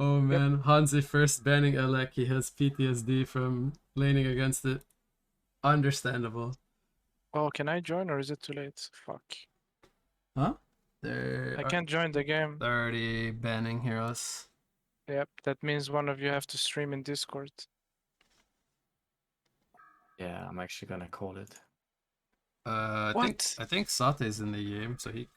Oh man, Hanzi first banning Elec. He has PTSD from laning against it. Understandable. Oh, can I join or is it too late? Fuck. Huh? They're I can't join the game. already banning heroes. Yep, that means one of you have to stream in Discord. Yeah, I'm actually gonna call it. What? I think Sate's in the game, so he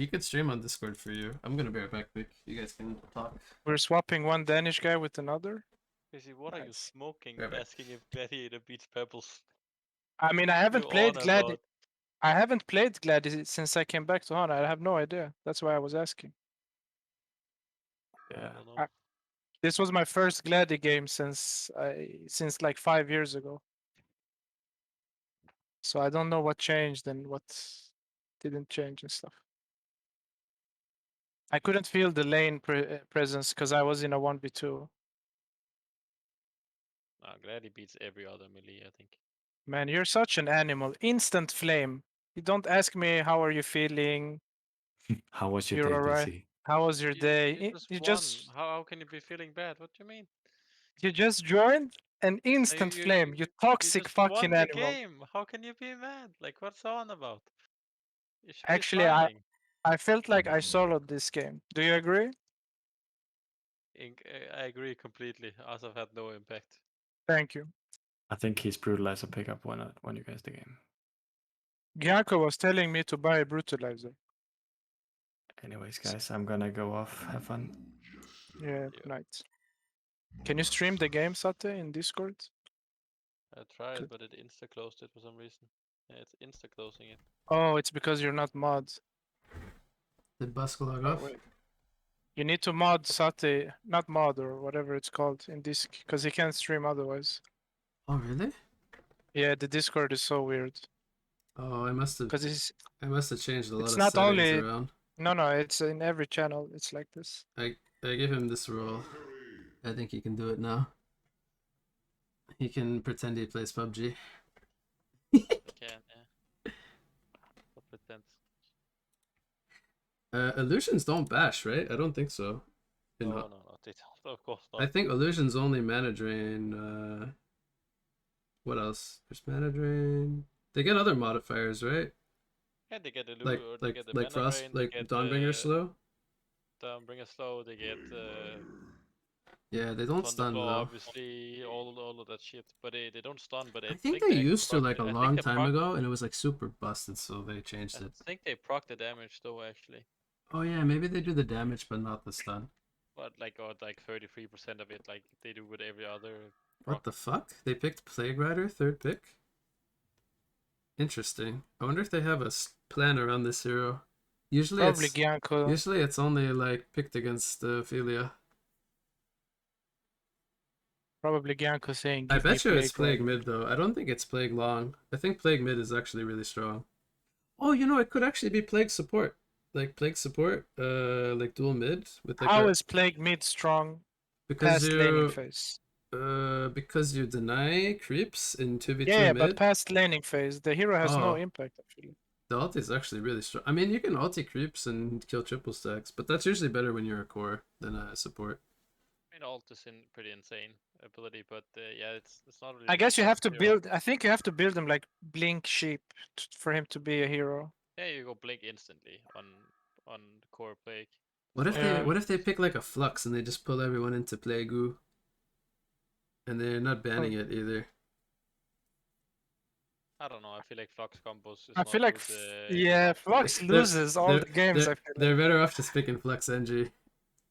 could stream on Discord for you. I'm gonna be right back, quick. You guys can talk. We're swapping one Danish guy with another? Casey, what are you Nice. smoking? Right back. Asking if Gladiator beats Pebbles. I mean, I haven't You played on Gladi. about? I haven't played Gladi since I came back to Hana. I have no idea. That's why I was asking. Yeah. I don't know. This was my first Gladi game since like 5 years ago. So I don't know what changed and what didn't change and stuff. I couldn't feel the lane presence because I was in a 1v2. No, Gladi beats every other melee, I think. Man, you're such an animal. Instant flame. You don't ask me how are you feeling. How was your You're day, alright. BC? How was your day? You just You won. just How can you be feeling bad? What do you mean? joined an No, instant flame. You toxic just fucking won the animal. game. How can you be mad? Like, what's on about? You should be Actually, smiling. I felt like I soloed this game. Do you agree? I agree completely. Asaf had no impact. Thank you. I think he's brutalizer pickup when you guys the game. Gianco was telling me to buy a brutalizer. Anyways, guys, I'm gonna go off. Have fun. Yeah, night. Can you stream the game, Sate, in Discord? I tried, Good. but it insta closed it for some reason. Yeah, it's insta closing it. Oh, it's because you're not mod. Did Busk log Oh, off? wait. You need to mod Sate, not mod or whatever it's called in Disc, because he can't stream otherwise. Oh really? Yeah, the Discord is so weird. Oh, I must have Because changed a lot it's of not settings only around. no, it's in every channel. It's like this. I give him this role. I think he can do it now. He can pretend he plays PUBG. I can, yeah. What pretends? Illusions don't bash, right? I don't think so. No, they don't. Of course not. I think illusions only mana drain. What else? There's mana drain. They get other modifiers, right? Yeah, they get the Like they get the like mana frost, drain, like they get Dawnbringer slow. Dawnbringer slow, they get Yeah, they don't stun Thunderball, though. obviously, all of that shit. But they don't stun. But I I think think they they actually used to proc like a I think long they time proc ago, and it was like super busted, so they changed I it. think they proc the damage though, actually. Oh yeah, maybe they do the damage but not the stun. But like, or like 33% of it, like they do with every other What proc. the fuck? They picked Plague Rider, third pick? Interesting. I wonder if they have a plan around this hero. Usually Probably Gianco. usually it's only like picked against Ophelia. Probably Gianco saying. I Give me bet you it's Plague Plague mid though. I don't think it's Plague long. I think Plague mid is actually really strong. Oh, you know, it could actually be Plague support. Like Plague support, like dual mid with like How is Plague mid strong because past laning you phase? because you deny creeps in 2v2 Yeah, mid. but past laning phase, the hero has no Oh, impact actually. the ulti is actually really strong. I mean, you can ulti creeps and kill triple stacks, but that's usually better when you're a core than a support. I mean, alt is pretty insane ability, but yeah, it's not really. I the guess you best have to hero. build. I think you have to build him like Blink Sheep for him to be a hero. Yeah, you go blink instantly on the core plague. What if Yeah. they pick like a flux and they just pull everyone into play goo? And they're not banning it either. I don't know. I feel like Flux combos is I not feel like good, yeah, Flux loses all the games. I feel they're like. better off just picking flux NG.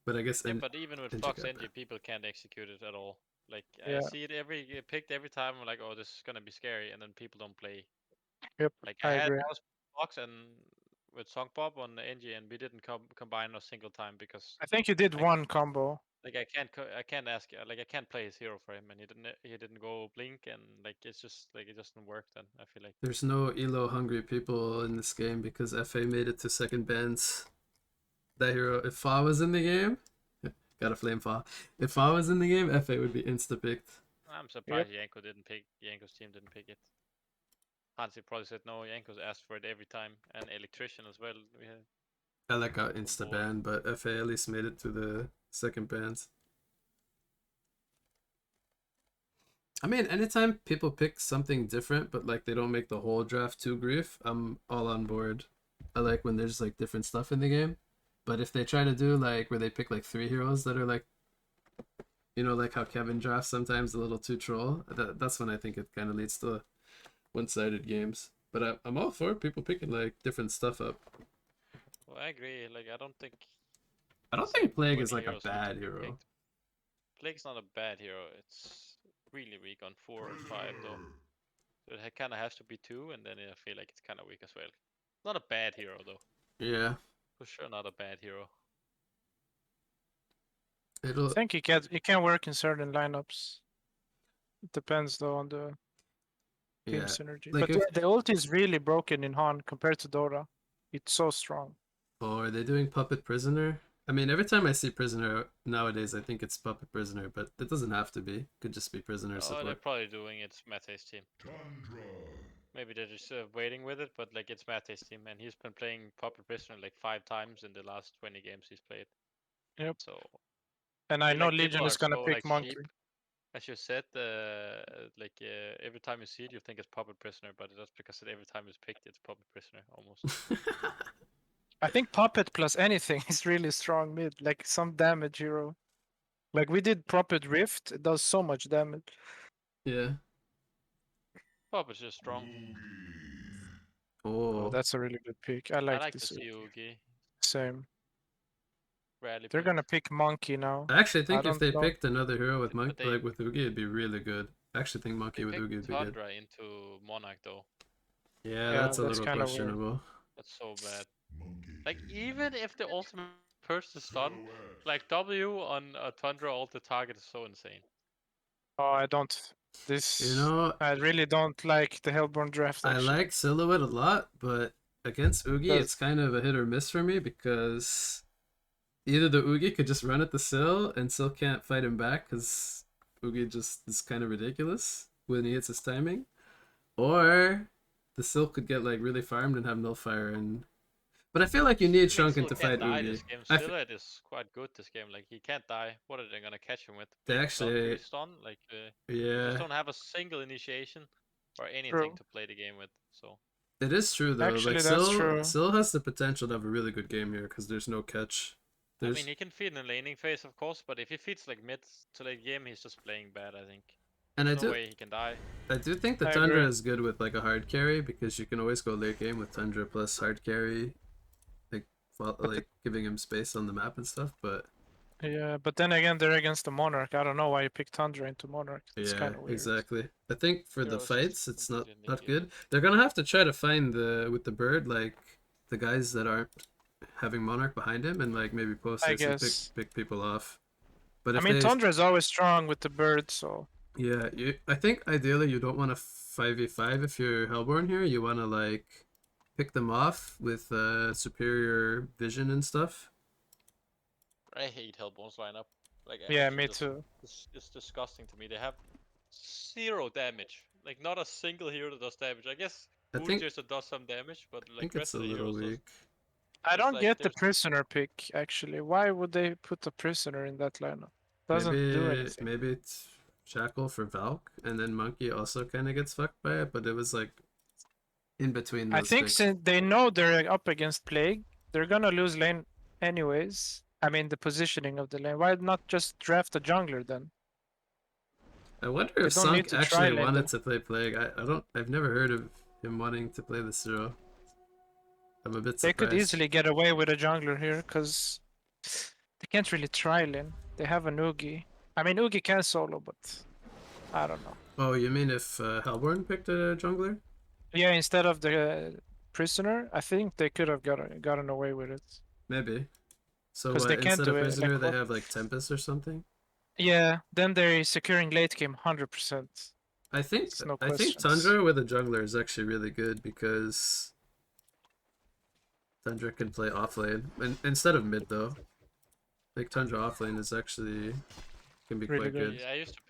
But I guess Yeah, but even with NG Flux got NG, that. people can't execute it at all. Like Yeah. I see it picked every time. I'm like, oh, this is gonna be scary, and then people don't play. Yep. Like I I had agree. House Flux and with Song Pop on the NG, and we didn't combine a single time because I think you did like, one combo. like I can't ask like I can't play his hero for him, and he didn't go blink, and like it's just like it doesn't work. Then I feel like There's no elo hungry people in this game because FA made it to second bans. That hero, if Fa was in the game, got a flame Fa. If Fa was in the game, FA would be insta picked. I'm surprised Yanko's team didn't pick it. Hansi probably said no. Yanko's asked for it every time, and Electrician as well. We had I like got insta ban, but FA at least made it to the second bans. I mean, anytime people pick something different, but like they don't make the whole draft too grief, I'm all on board. I like when there's like different stuff in the game. But if they try to do like where they pick like 3 heroes that are like, you know, like how Kevin drafts sometimes a little too troll, that's when I think it kind of leads to one-sided games. But I'm all for people picking like different stuff up. Well, I agree. Like, I don't think. I don't it's, think Plague 20 is like a heroes need to bad be hero. picked. Plague's not a bad hero. It's really weak on 4 and 5 though. So it kind of has to be 2, and then I feel like it's kind of weak as well. Not a bad hero though. Yeah, For sure, not a bad hero. I it'll. think it can work in certain lineups. It depends though on the game Yeah, synergy. like But if. yeah, the ult is really broken in Han compared to Dota. It's so strong. Oh, are they doing Puppet Prisoner? I mean, every time I see Prisoner nowadays, I think it's Puppet Prisoner, but it doesn't have to be. Could just be Prisoner Oh, they're support. probably doing it's Mate's team. Maybe they're just waiting with it, but like it's Mate's team, and he's been playing Puppet Prisoner like 5 times in the last 20 games he's played. Yep. So And I feel know like Legion people is are gonna so pick like Monkey. cheap. As you said, every time you see it, you think it's Puppet Prisoner, but that's because every time it's picked, it's Puppet Prisoner almost. I think Puppet plus anything is really strong mid, like some damage hero. Like we did Puppet Rift, it does so much damage. Yeah. Puppet's just strong. Oh, Oh, that's a really good pick. I I like like to this. see Oogie. Same. Rarely They're picked. gonna pick Monkey now. I actually think if don't they know. picked another hero with Monkey, But they like with Oogie, it'd be really good. I actually think they Monkey with Oogie would picked be good. Tundra into Monarch though. Yeah, Yeah, that's a that's little kinda weird. questionable. That's so bad. Like even if the ultimate burst is done, like W on a Tundra ult the target is so insane. Oh, I don't. You This know, I really don't like the Hellborn draft. I Actually, like Silhouette a lot, but against Oogie, Does- it's kind of a hit or miss for me because either the Oogie could just run at the Sill and Sill can't fight him back because Oogie just is kind of ridiculous when he hits his timing, or the Sill could get like really farmed and have nullifier and. But I feel like you need Shrunken Still to can't fight die Oogie. this game. I Silhouette is quite good this game. Like he can't die. What are they gonna catch him with? They Big actually, W stun? Like you just yeah, don't have a single initiation or anything True. to play the game with. So it is true though. Like Actually, that's true. Sill has the potential to have a really good game here because there's no catch. I There's mean he can feed in the laning phase of course, but if he feeds like mid to late game, he's just playing bad. I think. and There's no way he can die. I do think the I Tundra agree. is good with like a hard carry because you can always go late game with Tundra plus hard carry, like like giving him space on the map and stuff. But Yeah, but then again, they're against the Monarch. I don't know why you picked Tundra into Monarch. It's yeah, kind of weird. exactly. I think for the Heroes is fights, it's not completely good. They're gonna have to try to find the with the bird like the guys that aren't having Monarch behind him and like maybe post I this and guess. pick people off. But I if mean, they Tundra is always strong with the bird, so yeah, I think ideally you don't want to 5v5 if you're Hellborn here. You want to like pick them off with superior vision and stuff. I hate Hellborn's lineup. Like yeah, actually me just- too. It's disgusting to me. They have 0 damage. Like not a single hero that does damage. I guess I think Boosters does some damage, but I like think it's rest a of the little heroes does. weak. I It's don't like get the there's prisoner pick actually. Why would they put the prisoner in that lineup? Doesn't do anything. Maybe it's Shackle for Valk, and then Monkey also kind of gets fucked by it. But it was like in between I those think picks. since they know they're up against Plague, they're gonna lose lane anyways. I mean, the positioning of the lane. Why not just draft a jungler then? I wonder They if don't need Sunk to try actually lane wanted them. to play Plague. I don't. I've never heard of him wanting to play this hero. I'm a bit They surprised. could easily get away with a jungler here because they can't really try lane. They have an Oogie. I mean, Oogie can solo, but I don't know. Oh, you mean if Hellborn picked a jungler? Yeah, instead of the prisoner, I think they could have gotten away with it. Maybe. So 'Cause what? they can't Instead do of it, prisoner, like, they what- have like Tempest or something. Yeah, then they're securing late game 100%. I think It's no I think questions. Tundra with a jungler is actually really good because Tundra can play offlane instead of mid though. Like Tundra offlane is actually can be Really quite good. good. Yeah, I used to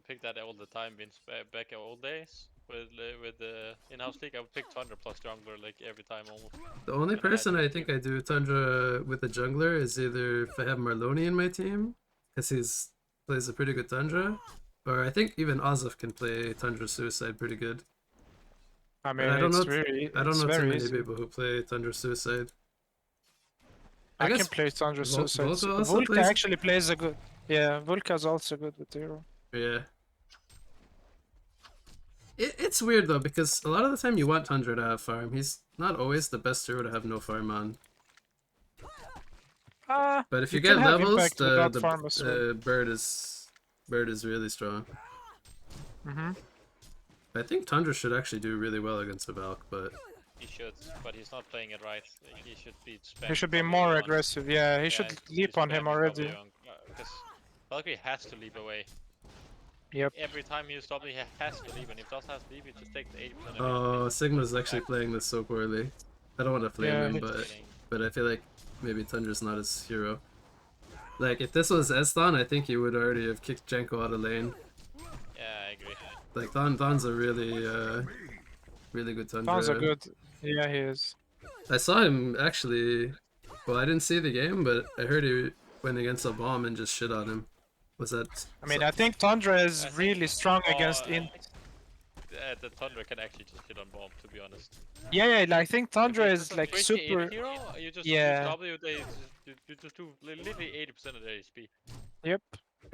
pick that all the time, Vince, back in old days with the in-house league. I would pick Thunder plus jungler like every time almost. The only When I had person your I think team. I do Tundra with a jungler is either if I have Marloni in my team, because he's plays a pretty good Tundra, Or I think even Ozif can play Tundra Suicide pretty good. I But mean, I don't it's know. really, I don't it's know too very many easy. people who play Tundra Suicide. I guess can play Thunder Suicide. Volka also Volka plays. actually plays a good. Yeah, Volka's also good with the hero. Yeah. It's weird though because a lot of the time you want Tundra to have farm. He's not always the best hero to have no farm on. But if you can get have levels, impact without farm as well. bird is really strong. Mm-hmm. I think Tundra should actually do really well against a Valk, but He should, but he's not playing it right. He should be spamming He should be W more on- aggressive. Yeah, he Yeah, should he's leap on him spamming already. W because Valkyrie has to leap away. Yep. Every time you use W, he has to leap, and if he doesn't have to leap, he just takes 80% of his oh, Sigma's actually playing this so poorly. I don't want to flame Yeah, him, he- but I feel like maybe Tundra's not his hero. Like if this was Eston, I think he would already have kicked Jenko out of lane. Yeah, I agree. Like Don's a really good Tundra. Sounds a good. Yeah, he is. I saw him actually. Well, I didn't see the game, but I heard he went against a bomb and just shit on him. Was that? I mean, I think Tundra is I think- really strong Oh, against int. The Thunder can actually just hit on bomb, to be honest. Yeah, yeah, I think Tundra If is it's a like 28 super. Hero, you just Yeah. use W, you just do literally 80% of their HP. Yep.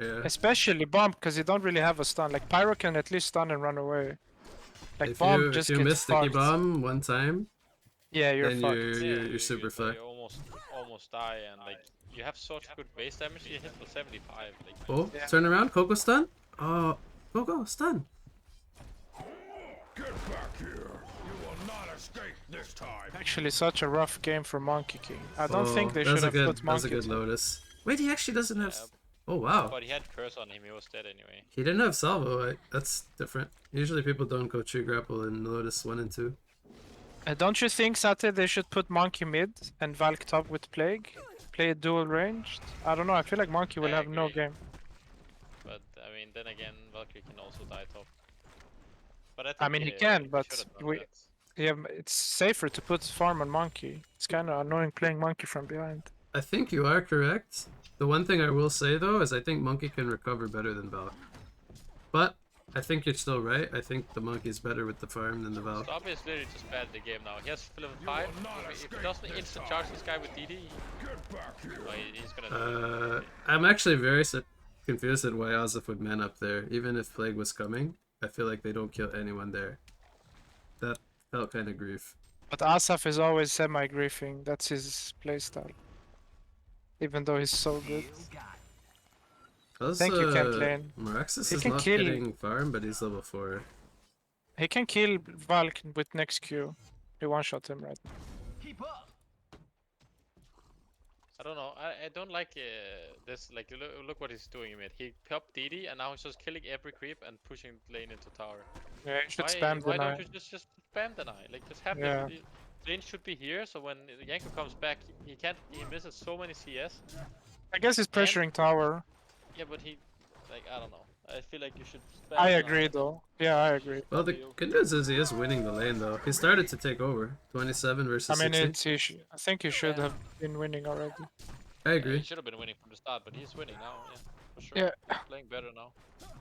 Yeah. Especially bomb, because you don't really have a stun. Like Pyro can at least stun and run away. Like If bomb you just if you gets miss sticky fucked. bomb one time, Yeah, you're then fucked. you're super fucked. You almost die, and like you have such good base damage. You hit for 75. Like, Oh, Yeah. turn around, Coco stun. Oh, Coco stun. Get back here! You will not escape this time! Actually, such a rough game for Monkey King. I don't think they that should was a have good, put that was a Monkey. good Lotus. Wait, he actually doesn't have. Yeah. Oh wow, but he had curse on him. He was dead anyway. he didn't have salvo. That's different. Usually people don't go tree grapple in Lotus 1 and 2. Don't you think, Sate, they should put Monkey mid and Valk top with Plague? Play it dual ranged? I don't know, I feel like Monkey will I have no agree. game. But I mean, then again, Valkyrie can also die top. But I mean, he uh, can, but should have done we- that. Yeah, it's safer to put farm on Monkey. It's kind of annoying playing Monkey from behind. I think you are correct. The one thing I will say though is I think Monkey can recover better than Valk. But I think you're still right. I think the Monkey's better with the farm than the Valk. Stop is literally just bad at the game now. He has level 5. If he doesn't instant charge this guy with DD, Get back here! he's gonna die. I'm actually very confused at why Ozif would man up there. Even if Plague was coming, I feel like they don't kill anyone there. That felt kind of grief. But Asaf is always semi-griefing. That's his playstyle. Even though he's so good. Also, Thank you, Camp Lane. Maraxis He is can not kill- getting farm, but he's level 4. He can kill Valk with next Q. You one-shot him right now. I don't know. I don't like this. Like, look what he's doing in mid. He popped DD, and now he's just killing every creep and pushing lane into tower. Yeah, you should Why, spam why deny. don't you just spam deny? Like, just have Yeah. the lane should be here, so when Yanko comes back, he can't. He misses so many CS. I guess he's pressuring tower. Yeah, but he, like, I don't know. I feel like you should. Spam I deny. agree though. Yeah, I agree. Well, the good news is he is winning the lane though. He started to take over. 27 I versus mean, 60. I think he should Yeah. have been winning already. I Yeah, agree. he should have been winning from the start, but he's winning now. Yeah, for sure. Yeah. He's playing better now.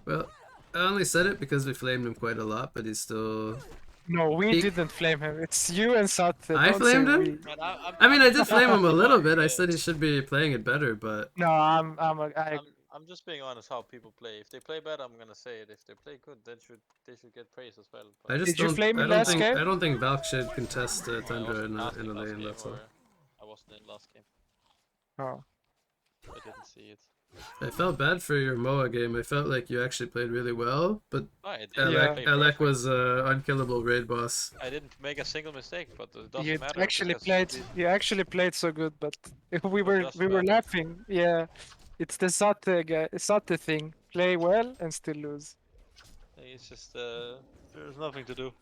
Well, I only said it because we flamed him quite a lot, but he's still. No, we He- didn't flame him. It's you and Sate. I don't flamed say him? we. Man, I mean, I did flame him a little bit. I Yeah. said he should be playing it better, but No, I I'm just being honest how people play. If they play bad, I'm gonna say it. If they play good, then they should get praise as well. I just Did you don't. flame I him don't last think. game? I don't think Valk should contest I Tundra wasn't in last a last lane. game, That's all. or I wasn't in last game. Oh. I didn't see it. I felt bad for your Moa game. I felt like you actually played really well, but No, I didn't. Yeah. I played Alec perfect. was unkillable raid boss. I didn't make a single mistake, but it doesn't You matter. actually because played. it- You actually played so good, but we It were doesn't matter. laughing. Yeah, it's the Sate thing. Play well and still lose. It's just there's nothing to do.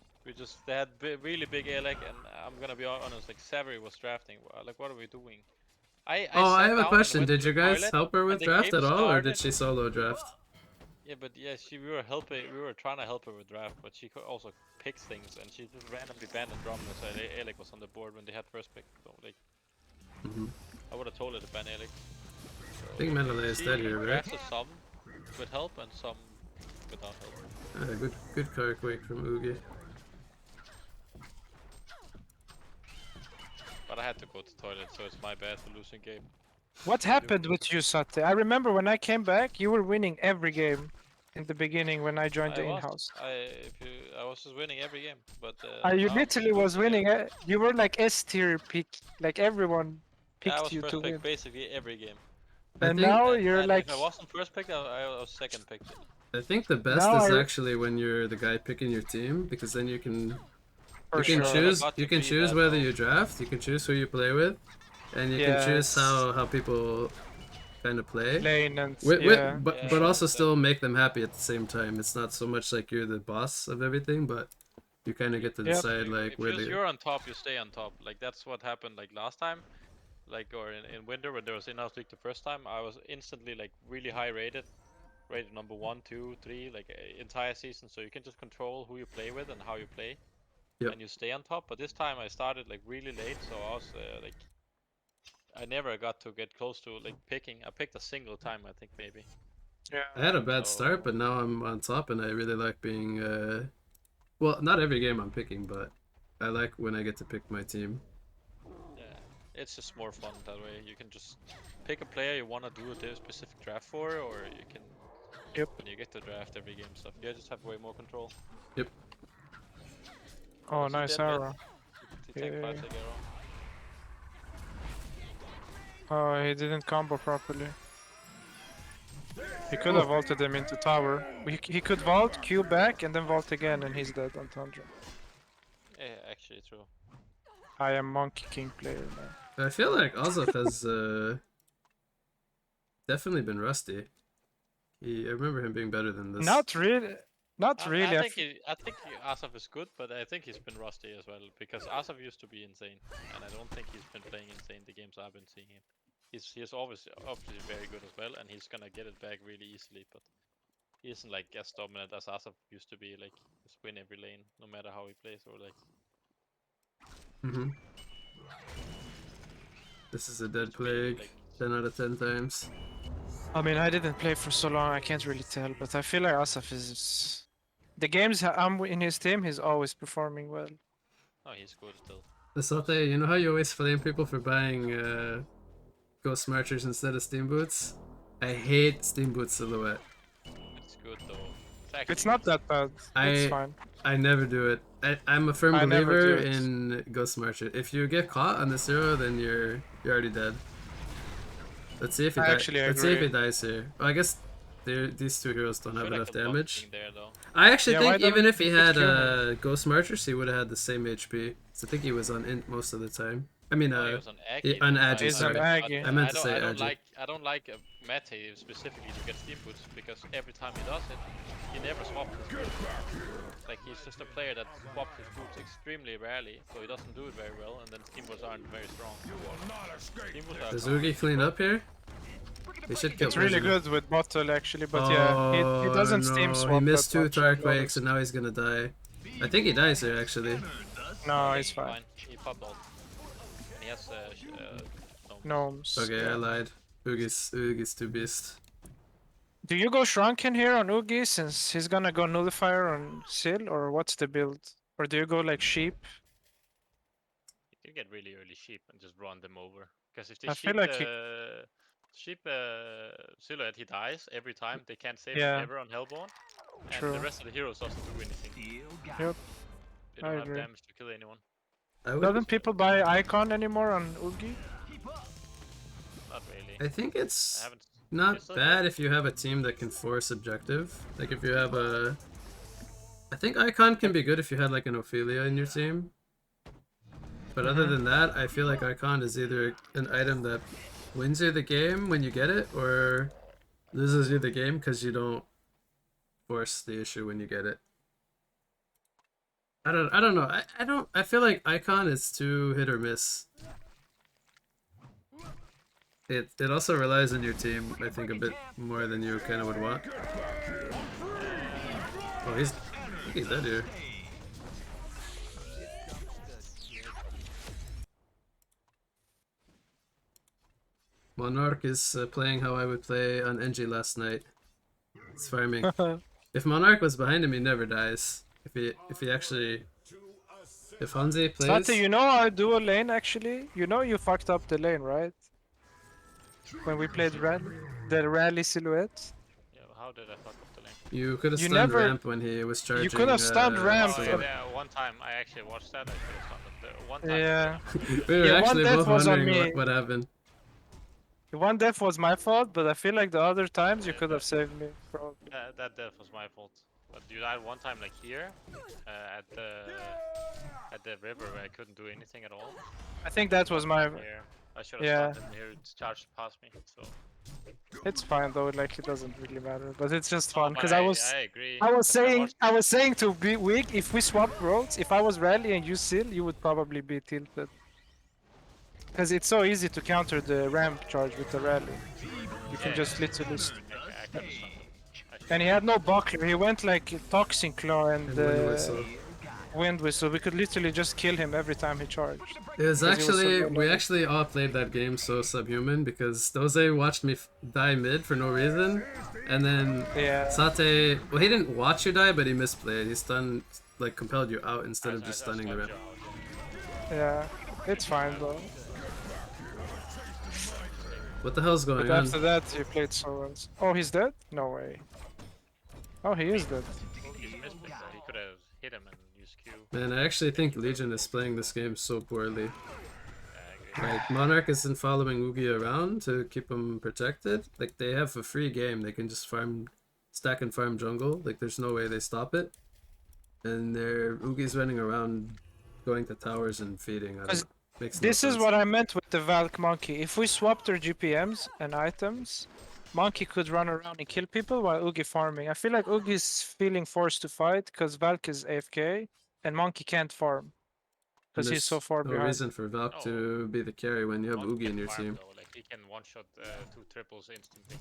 They had really big Alec, and I'm gonna be honest. Like Savory was drafting. Like, what are we doing? I Oh, sat I have down a and question. went Did to you the guys toilet, help her with and the draft game at all, or did started. she solo draft? Yeah, but yeah, we were helping. We were trying to help her with draft, but she also picks things, and she just randomly banned and drummed so Alec was on the board when they had first pick. So like, Mhm. I would have told her to ban Alec. I think Mendeley is dead here, right? Drafted some with help and some without help. Good car quake from Oogie. But I had to go to toilet, so it's my bad for losing game. What happened with you, Sate? I remember when I came back, you were winning every game in the beginning when I joined the in-house. I was just winning every game, but You now I'm just literally was losing winning. You were like S tier pick. Like everyone Yeah, I picked was you to first win. pick basically every game. I And think- now you're And like. if I wasn't first pick, I was second pick. I think the best Now is I- actually when you're the guy picking your team, because then you can For you can sure. choose Got to you can be choose that, whether though. you draft, you can choose who you play with, and you Yeah, can choose it's how people kind of play. lane and With, but Yeah, but yeah, also still exactly. make them happy at the same time. It's not so much like you're the boss of everything, but you kind of get to Yep. decide like where If the you're on top, you stay on top. Like that's what happened like last time, like or in winter when there was in-house league the first time. I was instantly like really high rated number 1, 2, 3, like entire season. So you can just control who you play with and how you play, Yep. and you stay on top. But this time I started like really late, so I was like I never got to get close to like picking. I picked a single time, I think maybe. yeah. I had a bad So- start, but now I'm on top, and I really like being. Well, not every game I'm picking, but I like when I get to pick my team. Yeah, it's just more fun that way. You can just pick a player you want to do a specific draft for, or you can. Yep. When you get to draft every game stuff, you just have way more control. Yep. Oh, Was he nice dead yet? arrow. He take Yeah. 5 take arrow. Oh, he didn't combo properly. He could have vaulted him into tower. He could vault, Q back, and then vault again, and he's dead on Tundra. Yeah, actually true. I am Monkey King player now. I feel like Ozaf has definitely been rusty. I remember him being better than this. Not really. Not really. I think Asaf is good, but I think he's been rusty as well because Asaf used to be insane, and I don't think he's been playing insane the games I've been seeing him. He's obviously very good as well, and he's gonna get it back really easily. But he isn't like as dominant as Asaf used to be. Like just win every lane, no matter how he plays, or like. This is a dead used to be, plague. like, 10 out of 10 times. I mean, I didn't play for so long, I can't really tell, but I feel like Asaf is. The games I'm in his team, he's always performing well. Oh, he's good still. Asate, you know how you always flame people for buying Ghost Marchers instead of Steam Boots? I hate Steam Boots silhouette. It's good though. Actually It's not good. that bad. It's fine. I never do it. I'm a firm I never believer do it. in Ghost Marcher. If you get caught on this hero, then you're already dead. Let's see if he I dies. actually Let's see if he agree. dies here. Well, I guess these two heroes don't have Feel like enough the block damage. being there though. I actually Yeah, why think even don't if he you had just kill Ghost Marchers, he would have had the same HP. So I think he was on int most of the time. I mean, No, he was on Aggie. on though, Aggie, He's on sorry. Aggie. I meant to say I don't Aggie. like Mate specifically to get steam boots because every time he does it, he never swaps his boots. Like he's just a player that swaps his boots extremely rarely, so he doesn't do it very well, and then steam boots aren't very strong. Steam boots are Does strong. Oogie clean up here? He should kill It's really Prisoner. good with bottle actually, but yeah, he doesn't steam no, swap. He missed that 2 much, Tar to be Quakes honest. and now he's gonna die. I think he dies here actually. No, he's fine. He popped ult. And he has Gnomes. Okay, yeah. I lied. Oogie's too beast. Do you go Shrunken here on Oogie since he's gonna go nullifier on Seal, or what's the build? Or do you go like sheep? You get really early sheep and just run them over. Because if they I feel sheep like he- sheep silhouette, he dies every time. They can't save Yeah. him ever on Hellborn. And True. the rest of the heroes doesn't do anything. Yep. They I don't have agree. damage to kill anyone. I would. Doesn't people buy Icon anymore on Oogie? Not really. I think I it's haven't. not It's still bad good. if you have a team that can force objective. Like if you have a. I think Icon can be good if you had like an Ophelia in your team. But other than that, I feel like Icon is either an item that wins you the game when you get it, or loses you the game because you don't force the issue when you get it. I don't know. I feel like Icon is too hit or miss. It also relies on your team, I think, a bit more than you kind of would want. Oh, I think he's dead here. Monarch is playing how I would play on NG last night. It's farming. If Monarch was behind him, he never dies. If he actually, if Hanzi plays, Sate, you know our dual lane actually? You know you fucked up the lane, right? When we played the rally silhouette? Yeah, how did I fuck up the lane? you could have You stunned never- ramp when he was charging. could have stunned ramp. Oh, so- yeah, one time I actually watched that. I should have done it. The one time. Yeah. we were Yeah, one actually death both was on wondering me. what happened. The one death was my fault, but I feel like the other times you Yeah, could have saved me. Probably. That death was my fault. But you died one time like here, at the river where I couldn't do anything at all. I think that was my. Here, I should have Yeah. started here. It's charged past me. So. It's fine though. Like it doesn't really matter, but it's just No, fun but because I was. I agree. I was 'cause saying, watched- I was saying to be weak. If we swap roles, if I was rally and you seal, you would probably be tilted. Because it's so easy to counter the ramp charge with the rally. You can Yeah, just yeah. literally. I could've stunned him. I should- And he had no buckler. He went like Toxin Claw and And Wind Whistle. Wind Whistle. We could literally just kill him every time he charged. It was Because he was so actually low we level. actually all played that game so subhuman because Doze watched me die mid for no reason, and then Yeah. Sate. Well, he didn't watch you die, but he misplayed. He stunned, like compelled you out instead of I- just I stunning the stunned ramp. you out, Yeah. It's fine though. What the hell's But going on? after that, you played so well. Oh, he's dead? No way. Oh, he is dead. yeah. He's misplayed though. He could have hit him and used Q. Man, I actually think Legion is playing this game so poorly. I agree. Like Monarch isn't following Oogie around to keep him protected. Like they have a free game, they can just farm, stack and farm jungle. Like there's no way they stop it. And their Oogie's running around, going to towers and feeding. I don't 'Cause know. Makes no This is sense. what I meant with the Valk Monkey. If we swapped our GPMs and items, Monkey could run around and kill people while Oogie farming. I feel like Oogie's feeling forced to fight because Valk is AFK and Monkey can't farm. And Because he's so there's far no behind. reason for Valk to be the carry when you have Monkey Oogie in can your farm, team. though. Like he can one-shot 2 triples instantly.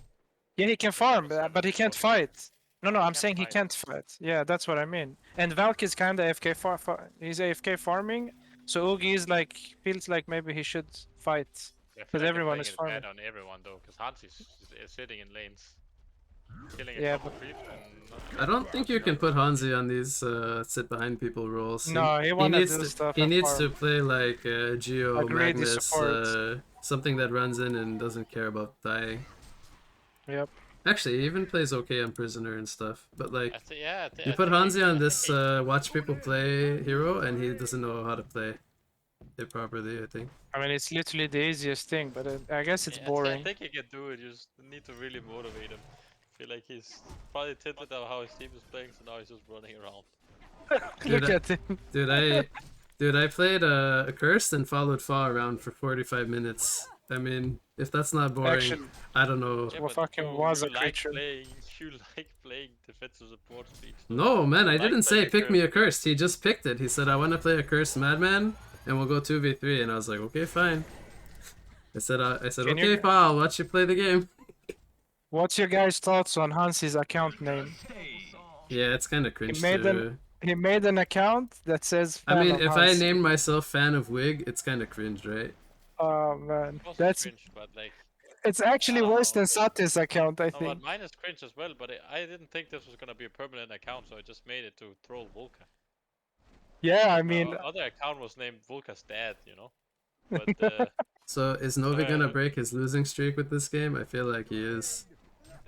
Yeah, he can farm, but he can't fight. No, I'm can't saying he fight. can't fight. Yeah, that's what I mean. And Valk is kind of AFK he's AFK farming, so Oogie is like feels like maybe he should fight. Yeah, I feel But like everyone they're is playing it bad farming. on everyone though, because Hanzi is sitting in lanes, killing a Yeah, couple creeps and. I don't think you can put Hanzi on these sit behind people roles. No, he wanna needs do to, stuff He and needs to farm. play like Geo, A greedy Magnus, support. something that runs in and doesn't care about dying. Yep. Actually, he even plays okay on Prisoner and stuff. But like, Yeah, you put Hanzi on this watch people play hero, and he doesn't know how to play it properly. I think. I mean, it's literally the easiest thing, but I guess it's I boring. think he can do it. You just need to really motivate him. I feel like he's probably tilted of how his team is playing, so now he's just running around. Look I- at him. Dude, I played a Cursed and followed Fa around for 45 minutes. I mean, if that's not boring, Actually, I don't know. Well, but fucking you was a like creature. Playing, you like playing defensive support speech. No, man, I Like didn't say playing pick me a Cursed. Cursed. He just picked it. He said, I want to play a Cursed Madman, and we'll go 2v3. And I was like, okay, fine. I said, Can you- okay, Fa, I'll watch you play the game. What's your guys' thoughts on Hansi's account name? Yeah, it's kind of cringe made to... He made an account that says. I fan mean, of if I Hansi. named myself fan of Wig, it's kind of cringe, right? Oh man, It wasn't that's cringe, but like, it's actually worse than Oh, Sate's account, I no, think. but mine is cringe as well. But I didn't think this was gonna be a permanent account, so I just made it to troll Volka. Yeah, I mean, Other account was named Volka's dad, you know. But So is Novi gonna Uh, break his losing streak with this game? I feel like he is.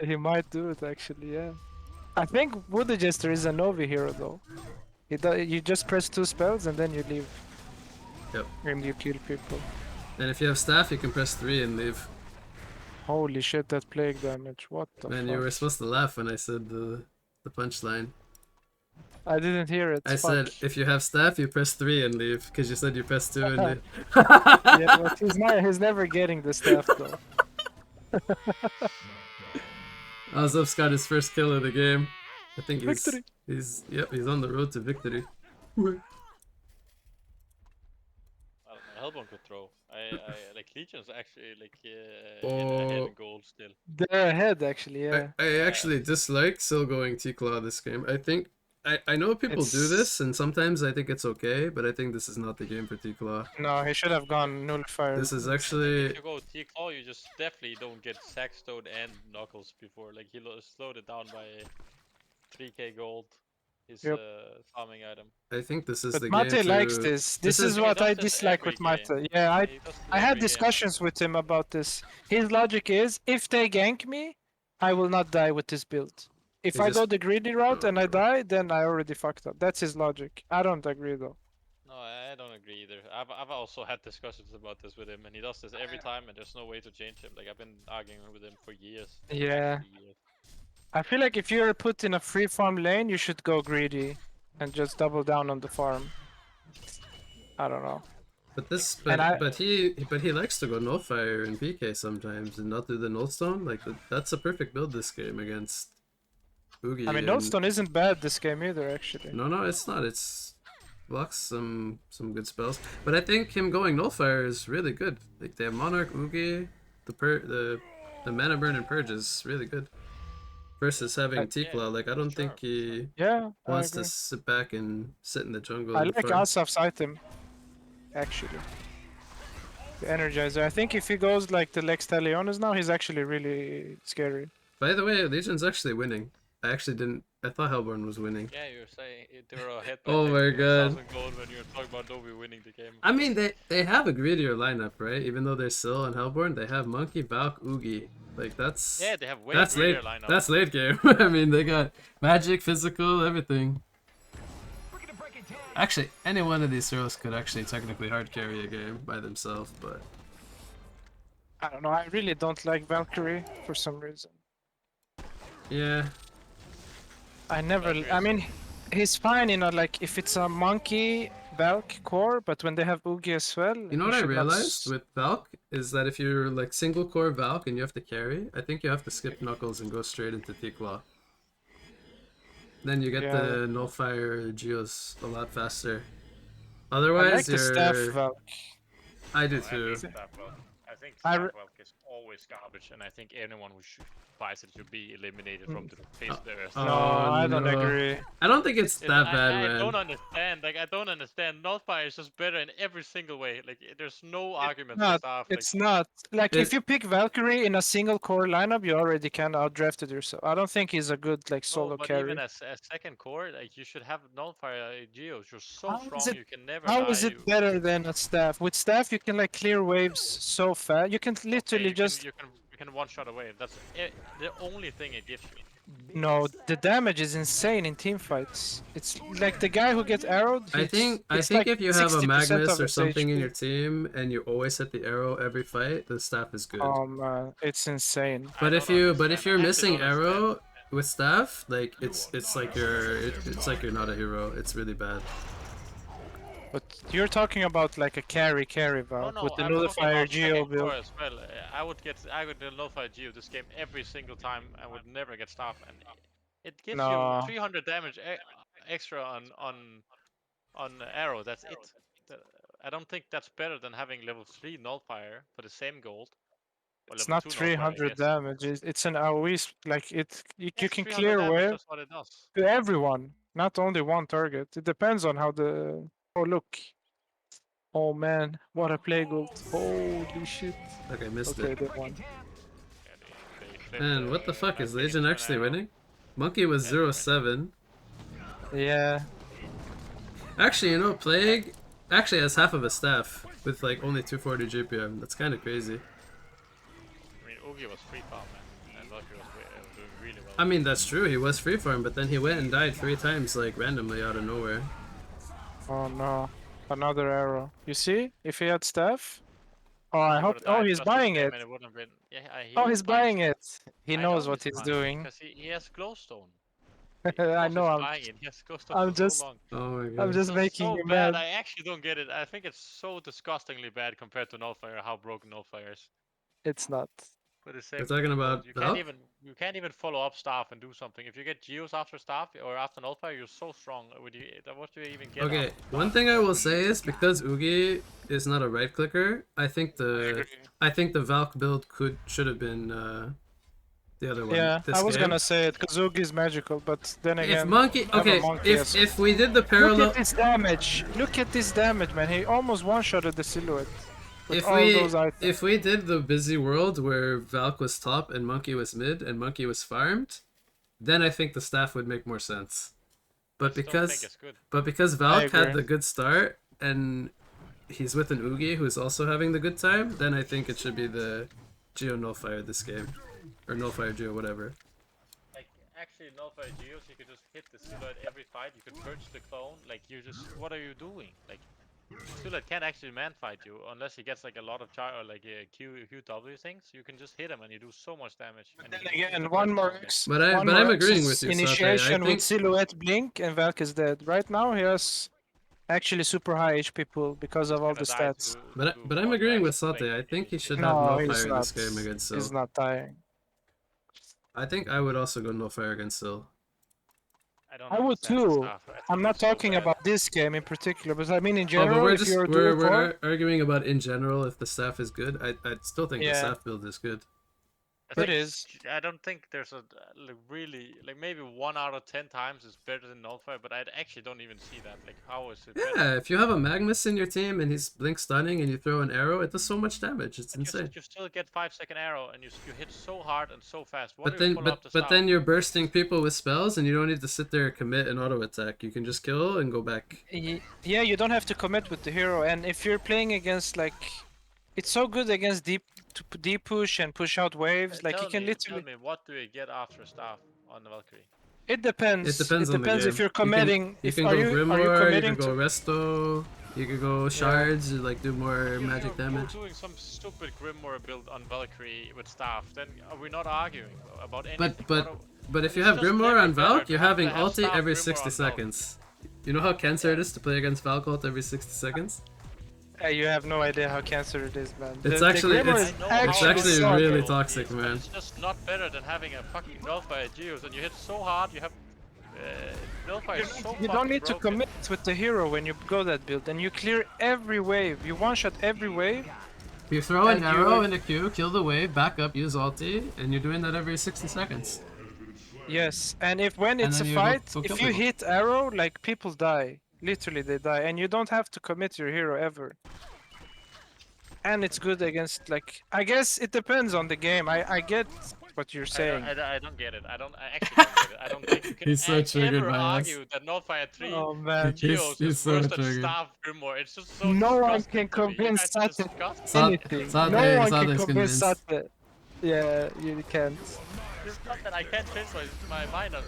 he might do it actually. Yeah, I think Voodoo Jester is a Novi hero though. You just press 2 spells and then you leave. Yep. And you kill people. And if you have staff, you can press 3 and leave. Holy shit, that plague damage! What the Man, fuck? you were supposed to laugh when I said the punchline. I didn't hear it. I fuck. said if you have staff, you press 3 and leave, because you said you press 2 and leave. Yeah, but he's never getting the staff though. Azov's got his first kill of the game. I think Victory. he's on the road to victory. I don't know, Hellborn could throw. I like Legion's actually like ahead Oh. in goal still. They're ahead actually. Yeah. I actually dislike still going T-Claw this game. I think I know people do It's- this, and sometimes I think it's okay, but I think this is not the game for T-Claw. No, he should have gone nullifier. This is If actually you go T-Claw, you just definitely don't get Sackstone and Knuckles before. Like he slowed it down by 3k gold. His Yep. farming item. I think this is But the Mate game likes to... this. this This is- is He what does I this dislike every with Mate. game. Yeah, He does this I had every game. discussions with him about this. His logic is, if they gank me, I will not die with this build. If He I just- go the greedy route and I die, then I already fucked up. That's his logic. I don't agree though. No, I don't agree either. I've also had discussions about this with him, and he does this every time, and there's no way to change him. Like I've been arguing with him for years. Yeah. Actually, years. I feel like if you're put in a free farm lane, you should go greedy and just double down on the farm. I don't know. But this, And but he likes to go nullifier in PK sometimes and not do the nullstone. Like that's a perfect build this game against Oogie. I mean, and- Nodestone isn't bad this game either, actually. No, it's not. It's blocks some good spells. But I think him going nullifier is really good. Like they have Monarch, Oogie, the mana burn and purge is really good. Versus having Tikla, like I don't think he Yeah, I wants agree. to sit back and sit in the jungle. I and like farm. Asaf's item, actually. The Energizer. I think if he goes like the Lex Talionis now, he's actually really scary. By the way, Legion's actually winning. I actually didn't. I thought Hellborn was winning. Yeah, you're saying they were ahead by Oh my god. 10,000 gold when you're talking about Dobby winning the game. I mean, they have a greedier lineup, right? Even though they're still on Hellborn, they have Monkey, Valk, Oogie. Like that's Yeah, they have way that's late. greater lineup. That's late game. I mean, they got magic, physical, everything. Actually, any one of these heroes could actually technically hard carry a game by themselves, but I don't know. I really don't like Valkyrie for some reason. yeah. I never. I mean, he's fine, you know, like if it's a monkey Valk core, but when they have Oogie as well. You know what I realized with Valk is that if you're like single core Valk and you have to carry, I think you have to skip Knuckles and go straight into Tikla. Then you get Yeah. the Nullfire Geos a lot faster. I Otherwise, like the staff you're... Valk. I do too. I think I re- Starbuck is always garbage, and I think anyone who buys it should be eliminated from the face of the earth. Oh, No, I don't no. agree. I don't think it's that bad, I man. don't understand. Like I don't understand. Nullifier is just better in every single way. Like there's no argument for Not, staff. it's not. Like if It- you pick Valkyrie in a single core lineup, you already kind of outdrafted yourself. I don't think he's a good like solo no, but carry. even as a second core, like you should have Nullifier Geos. You're so How is strong, it- you can never How die. is it better than a staff? With staff, you can like clear waves so fast. You can literally you just you can one shot away. That's the only thing it gives you. no. The damage is insane in team fights. It's like the guy who gets arrowed. I think it's think like if you have a 60% Magnus of or its something in HP. your team and you always hit the arrow every fight, the staff is good. Oh man, it's insane. But I if don't you're understand. I missing actually don't understand. arrow with staff, like it's like it's like you're not a hero. It's really bad. But you're talking about like a carry Valve with the I'm talking nullifier about Geo second build. core as well. I would nullify Geo this game every single time. I would never get staff, and it gives No. you 300 damage extra on arrow. That's it. I don't think that's better than having level 3 nullifier for the same gold. Or It's level not 2 nullifier, I 300 guess. damage. It's an AoE. Like it, you Yes, can 300 clear damage, wave that's what it does. to everyone, not only one target. It depends on how the. Oh look. Oh man, what a play gold! Holy shit! Okay, missed Okay, it. they won. Yeah, they flipped Man, what the fuck is Legion Legion actually arrow. winning? Monkey was Yeah, they're 0-7. Yeah. Actually, you know, Plague actually has half of a staff with like only 240 GPM. That's kind of crazy. I mean, Oogie was free farm, and Valkyrie was doing really well. I mean, that's true. He was free farm, but then he went and died 3 times like randomly out of nowhere. Oh no, another arrow. You see, if he had staff. Oh, I He hope. would've Oh, died he's just this buying game it. and wouldn't have been- Yeah, Oh, he's buying it. it. He knows what he's doing. Because he has glowstone. I know. I'm. Buying it. He has glowstone I'm for just- so long. Oh my I'm god. just So- making so you bad. mad. I actually don't get it. I think it's so disgustingly bad compared to Nullifier. How broken Nullifier is. It's not. For the same We're talking about you Valk? you can't even follow up staff and do something. If you get Geos after staff or after Nullifier, you're so strong. What do you even get? Okay, after one staff? thing I will say is because Oogie is not a right clicker, I think the Valk build should have been the other one. Yeah, this I was game. gonna say it. Kazuki is magical, but then again. If Monkey, I have a okay, monkey as- if we did the Look parallel, at this damage! Look at this damage, man! He almost one-shotted the silhouette. With if all we those items. if we did the busy world where Valk was top and Monkey was mid and Monkey was farmed, then I think the staff would make more sense. But I just don't think because it's good. Valk had agree. the good start and he's with an Oogie who's also having the good time, then I think it should be the Geo Nullifier this game. Or Nullifier Geo, whatever. Like, actually, nullifier Geos, you could just hit the Silhouette every fight, you could purge the clone, like, you just, what are you doing? Like, Silhouette can't actually man fight you unless he gets like a lot of or like QW things. You can just hit him and you do so much damage. And Then you can use again, the one purge more clone, like, X. But one I'm more agreeing X with you, Sate. I initiation with think Silhouette Blink and Valk is dead. Right now he has actually super high HP pool because of all the gonna die stats. to but I'm one agreeing with action, Sate. like, I think he should it's have No, Nullifier he's in not. this game against He's Sil. not dying. I think I would also go Nullifier against Sil. I don't I would understand the too. staff. I think I'm not it's so talking bad. about this game in particular, but I mean in Oh, general, but we're if just you're dual core, arguing about in general if the staff is good. I still think the Yeah. staff build is good. I It think is. I don't think there's a like, really like maybe 1 out of 10 times is better than nullifier, but I actually don't even see that. Like, how is it better? Yeah, if you have a Magnus in your team and he's blink stunning and you throw an arrow, it does so much damage. It's But insane. you still get 5-second arrow and you hit so hard and so fast. What But do then you pull up the but staff? then you're bursting people with spells and you don't need to sit there and commit an auto attack. You can just kill and go back. Yeah, you don't have to commit with the hero, and if you're playing against like, it's so good against deep push and push out waves. Like you can Tell literally. me, what do you get after staff on the Valkyrie? It depends. It depends on the game. if you're committing. You If can are go you Grimoire, committing you can go to? Resto, you can go Shards, like do more magic damage. You're doing some stupid Grimoire build on Valkyrie with staff, then are we not arguing about anything? But if you It's have just Grimoire never on better Valk, to you're have having staff ulti every Grimoire 60 on Valk. seconds. You know how cancer it is to play against Valk ult every 60 seconds? You have no idea how cancer it is, man. It's The actually Grimoire it's, is I know it's how actually hard really it is, toxic, but man. It's just not better than having a fucking nullifier Geos, and you hit so hard. You have nullifier is so You don't need to broken. commit with the hero when you go that build, and you clear every wave. You one-shot every wave. You throw an And arrow in a queue, kill the wave, back up, use ulti, and you're doing that every 60 seconds. Yes, and when it's a then you go fight, kill if you people. hit arrow, like people die. Literally, they die, and you don't have to commit your hero ever. And it's good against like. I guess it depends on the game. I get what you're saying. I don't get it. I actually don't get it. I don't think you can He's so triggered ever by us. argue that Nullifier 3 Oh man. Geos He's is so worse than triggered. Staff Grimoire. It's just so No one disgusting can to me. You convince guys are Sate disgusting. anything. Sate- No one can Sate's convince convinced. Sate. Yeah, you can't. It's not that I can't change my mind on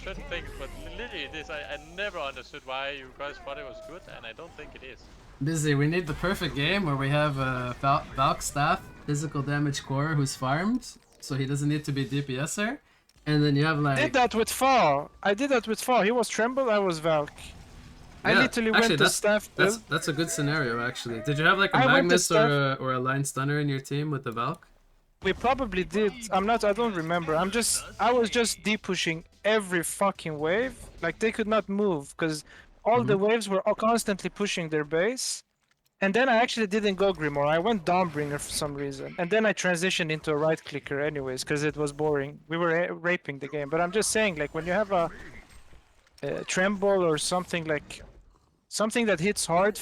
certain things, but literally this, I never understood why you guys thought it was good, and I don't think it is. Busy, we need the perfect game where we have a Valk staff, physical damage core who's farmed, so he doesn't need to be DPSer. And then you have I did like... that with Fall. He was Tremble, I was Valk. I Yeah, literally actually, went to staff build. That's a good scenario, actually. Did you have like a I went to Magnus staff- or a Line Stunner in your team with the Valk? We probably did. I don't remember. I was just deep pushing every fucking wave. Like they could not move because all the waves were constantly pushing their base. And then I actually didn't go Grimoire. I went Dawnbringer for some reason. And then I transitioned into a right clicker anyways because it was boring. We were raping the game. But I'm just saying, like when you have a Tremble or something like something that hits hard,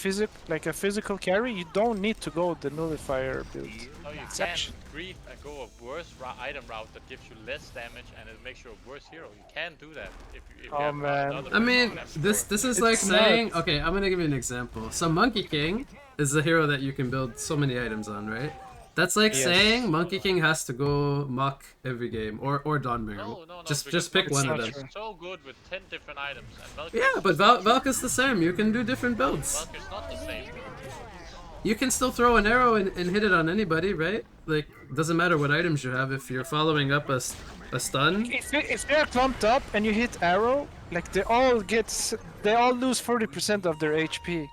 like a physical carry, you don't need to go the nullifier build. No, you It's can't actually- grief and go a worse item route that gives you less damage and it makes you a worse hero. You can't do that if you Oh, have man. another I way mean, to have this score. is like It's saying... nuts. Okay, I'm gonna give you an example. So Monkey King is a hero that you can build so many items on, right? That's like Yes. saying Monkey King has to go Mach every game, or Dawnbringer. No, Just because pick one of not them. true. It's so good with 10 different items and Valkyrie Yeah, but Valk is the same. You can do different builds. Valkyrie's not the same. You can still throw an arrow and hit it on anybody, right? Like, doesn't matter what items you have if you're following up a stun. If they're clumped up and you hit arrow, like they all lose 40% of their HP,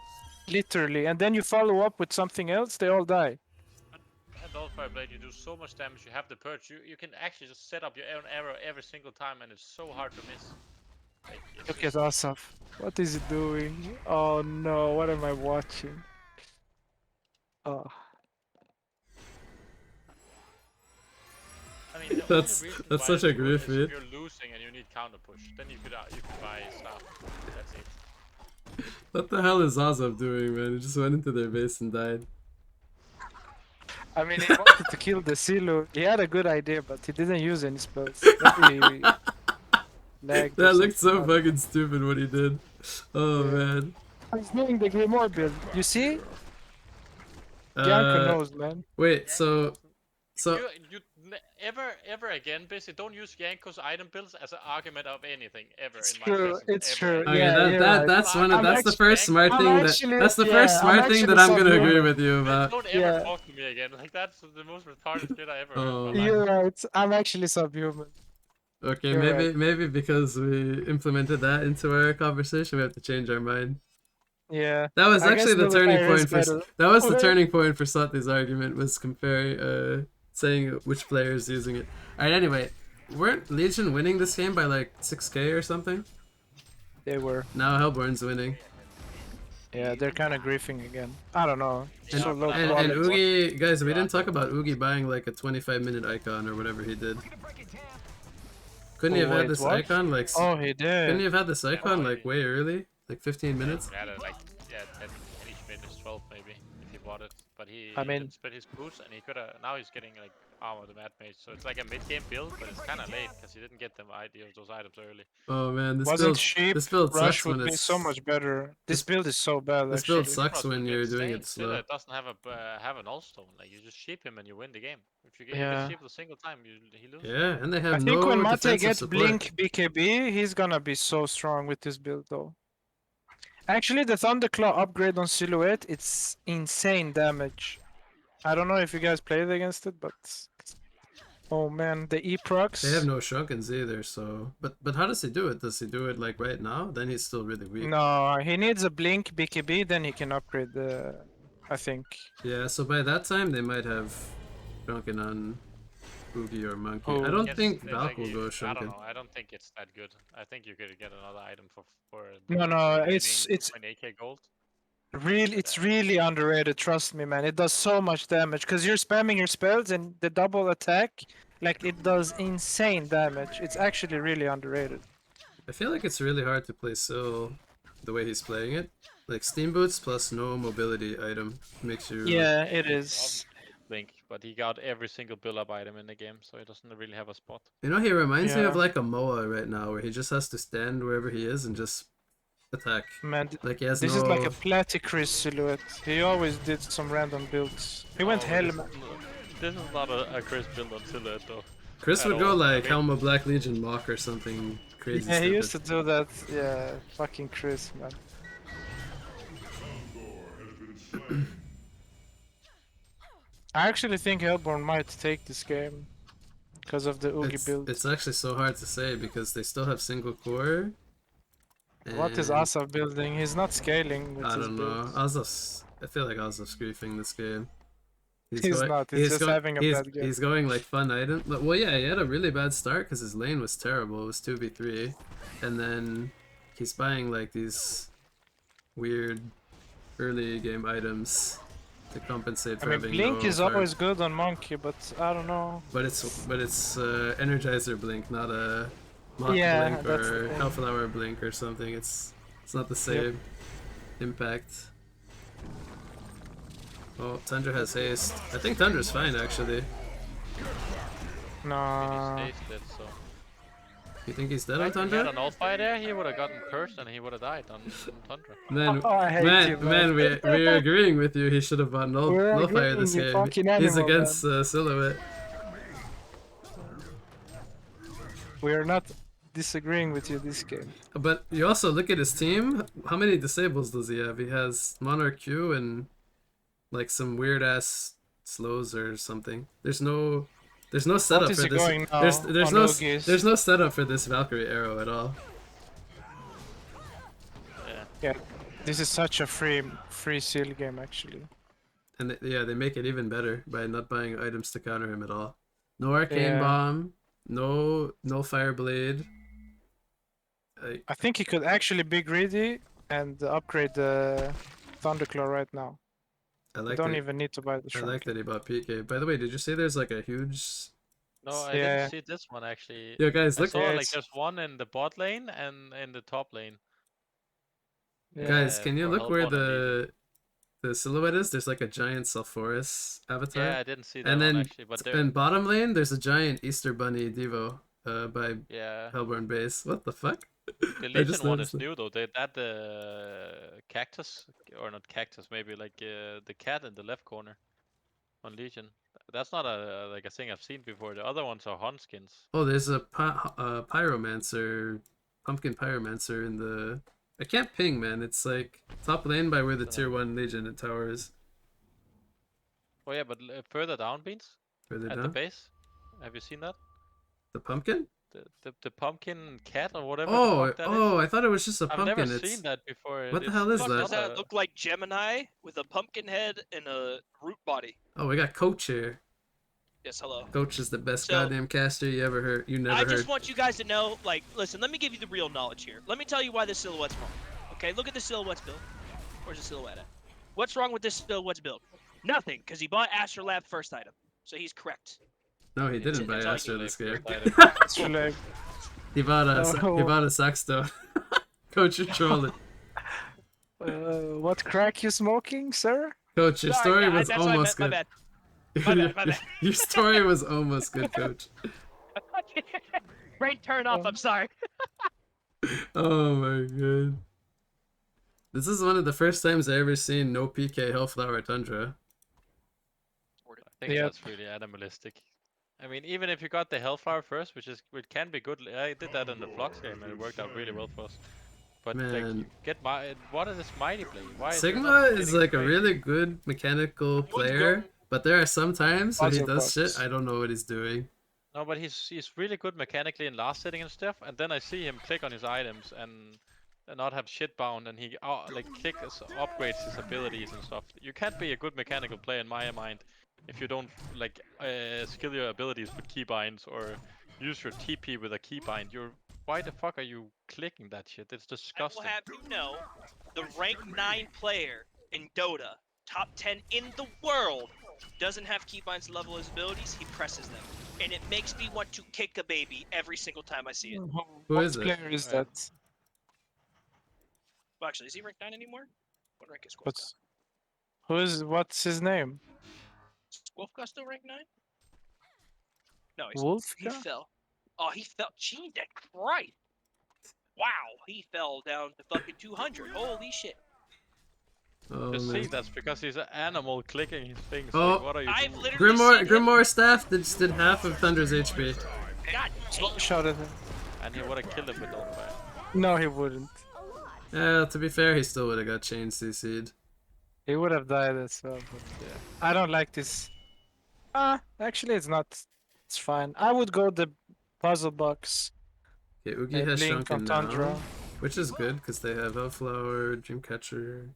literally, and then you follow up with something else, they all die. At Nullifier Blade, you do so much damage, you have the purge, you can actually just set up your own arrow every single time and it's so hard to miss. Like, it's Look at just- Asaf. What is he doing? Oh no, what am I watching? Oh. I mean, the That's- only reason that's why such it's a good grief, is man. if you're losing and you need counter push, then you could buy stuff. That's it. What the hell is Azov doing, man? He just went into their base and died. I mean, he wanted to kill the Silu. He had a good idea, but he didn't use any spells. Maybe lagged. or That looked so something. fucking stupid what he did. Oh Yeah. man. He's doing the Grimoire build. You see? Bianco Uh, knows, man. wait. So You ever again, basically don't use Yanko's item builds as an argument of anything ever It's in my true. sessions. It's Ever true. again. okay, Yeah, you're right. that's the first smart I'm thing actually- that's the yeah, first I'm smart thing that actually I'm gonna agree subhuman. with you about. Don't ever Yeah. talk to me again. Like that's the most retarded shit I ever heard Oh. in my life. You're right. I'm actually subhuman. Okay, You're maybe because we implemented that into our conversation, we have to change our mind. Yeah. That was I guess actually the turning nullifier is point for better. that was the Okay. turning point for Sati's argument was comparing saying which player is using it. Alright, anyway, weren't Legion winning this game by like 6k or something? They were. Now Hellborn's winning. Yeah, they're kind of griefing again. I don't know. And, So low and quality. Oogie, guys, we didn't talk about Oogie buying like a 25-minute icon or whatever he did. Couldn't he Oh, have had wait, this what? icon like? Oh, he Couldn't he did. have had this icon like way early, like 15 minutes? He had it like 10 each minutes, 12 maybe if he bought it. But he I mean- didn't spend his boots and he could have. Now he's getting like armor the mad mage, so it's like a mid-game build, but it's kind of late because he didn't get them idea of those items early. Oh man, Wasn't sheep this build rush sucks would when be it's so much better. This build is so bad. this actually. build sucks Cross when would be you're doing insane. it Still, slow. it doesn't have an all stone. Like you just sheep him and you win the game. If you Yeah. sheep a single time, he loses. Yeah, and they have I think no when Mate defensive gets support. Blink BKB, he's gonna be so strong with this build though. Actually, the Thunderclaw upgrade on Silhouette, it's insane damage. I don't know if you guys played against it, but oh man, the E procs. They have no shrunken's either, so but how does he do it? Does he do it like right now? Then he's still really weak. No, he needs a Blink BKB, then he can upgrade the. I think. Yeah, so by that time they might have shrunken on Oogie or Monkey. Oh. I don't Yes, think it's Valk like will go I don't shrunken. know. I don't think it's that good. I think you could get another item for No, the it's- remaining 28k gold. It's really underrated. Trust me, man. It does so much damage because you're spamming your spells and the double attack, like it does insane damage. It's actually really underrated. I feel like it's really hard to play Syl the way he's playing it. Like Steam Boots plus no mobility item makes you Yeah, it is. Link, but he got every single build-up item in the game, so he doesn't really have a spot. You know, he reminds me of Yeah. like a Moa right now, where he just has to stand wherever he is and just attack. Man, Like he has this no. is like a Platycris silhouette. He always did some random builds. He went Oh, Helm. This is not a Chris build until it though. Chris at would go all. I like mean- Helm of Black Legion Mock or something crazy. Yeah, he stupid. used to do that. Yeah, fucking Chris, man. I actually think Hellborn might take this game because of the Oogie build. It's actually so hard to say because they still have single core. What is and Asaf building? He's not scaling with I his don't know. builds. Azov's. I feel like Azov's griefing this game. He's not, he's just having a bad game. He's going like fun item. Well, yeah, he had a really bad start because his lane was terrible. It was 2v3, and then he's buying like these weird early game items to compensate I for mean, having Blink no is farm. always good on Monkey, but I don't know. But it's Energizer Blink, not a Mock Yeah, Blink that's the or thing. Hellflower Blink or something. It's not the same impact. Oh, Tundra has haste. I think Tundra's fine actually. Nah. He stays dead, so. You think he's dead on Like, he had Tundra? an nullifier there, he would have gotten cursed and he would have died on Tundra. Man, Oh, I hate you, man. we're agreeing with you. He should have bought We're Nullifier agreeing, this you game. fucking He's animal, against Silhouette. We are not disagreeing with you this game. But you also look at his team. How many disables does he have? He has Monarch Q and like some weird ass slows or something. There's no setup is for he this. going now There's on no Oogies? there's no setup for this Valkyrie arrow at all. Yeah. Yeah, this is such a free seal game actually. And they make it even better by not buying items to counter him at all. No arcane Yeah. bomb, no fire blade. I think he could actually be greedy and upgrade the Thunderclaw right now. I You like don't that. even need to buy the I like Shrunken. that he bought PK. By the way, did you say there's like a huge? No, I Yeah. didn't see this one actually. Yo guys, I look, saw Yeah, like it's- there's one in the bot lane and in the top lane. Yeah. guys, can you for look where Hellborn and Legion. the silhouette is? There's like a giant Sulphurus avatar. Yeah, I didn't see that and one then actually, but there. in bottom lane, there's a giant Easter Bunny Devo by Yeah. Hellborn base. What the fuck? The I just Legion one is noticed it. new though. They add the cactus, or not cactus, maybe like the cat in the left corner on Legion. That's not a like a thing I've seen before. The other ones are Hun skins. Oh, there's a pyromancer, pumpkin pyromancer in the. I can't ping, man. It's like top lane by where the Dunno. tier 1 Legion tower is. Oh yeah, but further down, Beans, Further at the down. base. Have you seen that? The pumpkin? The pumpkin cat or whatever the Oh, fuck that is. oh, I thought it was just a I've pumpkin. never It's seen that before. what the It's hell is Fuck, that? does not that a- look like Gemini with a pumpkin head and a root body? Oh, we got Coach here. Yes, hello. Coach is the best So- goddamn caster you ever heard. You never I heard. just want you guys to know, like, listen, let me give you the real knowledge here. Let me tell you why this silhouette's wrong. Okay, look at the silhouette's build. Where's the silhouette at? What's wrong with this silhouette's build? Nothing, because he bought Astrolab first item. So he's correct. No, he It's- didn't buy it's all Astro you this First game. item. Actually, He bought a Oh. he bought a Saxstone. Coach, you're trolling. what crack you smoking, sir? Coach, your Sorry, story yeah, was that's what I almost meant, good. My bad, my bad. Your story was almost good, Coach. Brain turn off, I'm sorry. Oh my god. This is one of the first times I ever seen no PK Hellflower Tundra. I think Yep. that's really animalistic. I mean, even if you got the Hellfire first, which can be good. I did that in the Flux game and it worked out really well for us. But like, Man. you get what is this mighty play? Why is he Sigma not is hitting like a straight? really good mechanical player, but there are some times when he Puzzle does shit, box. I don't know what he's doing. No, but he's really good mechanically in last hitting and stuff. And then I see him click on his items and not have shit bound, and he like upgrades his abilities and stuff. You can't be a good mechanical player in my mind if you don't like skill your abilities with keybinds or use your TP with a keybind. Why the fuck are you clicking that shit? It's I will disgusting. have you know, the rank 9 player in Dota, top 10 in the world, doesn't have keybinds to level his abilities, he presses them. And it makes me want to kick a baby every single time I see it. Who What is it? player is Yeah. that? Well, actually, is he rank 9 anymore? What rank is Squilfka? What's his name? Squilfka still rank 9? No, he Wolfka? fell. Oh, he fell. Jesus Christ! Wow, he fell down to fucking 200. Holy shit. Oh Just man. see, that's because he's an animal clicking his things. Oh. Like, what are you I've doing? literally seen him. Grimoire staff that just did half of Thunder's HP. God damn. Shot at him. And he would have killed him with nullifier. No, he wouldn't. To be fair, he still would have got chain CC'd. He would have died as well. But Yeah. I don't like this. Actually, it's not. It's fine. I would go the puzzle box. Okay, Oogie has Blink shrunken on Tundra. now, which is good because they have Hellflower, Dreamcatcher.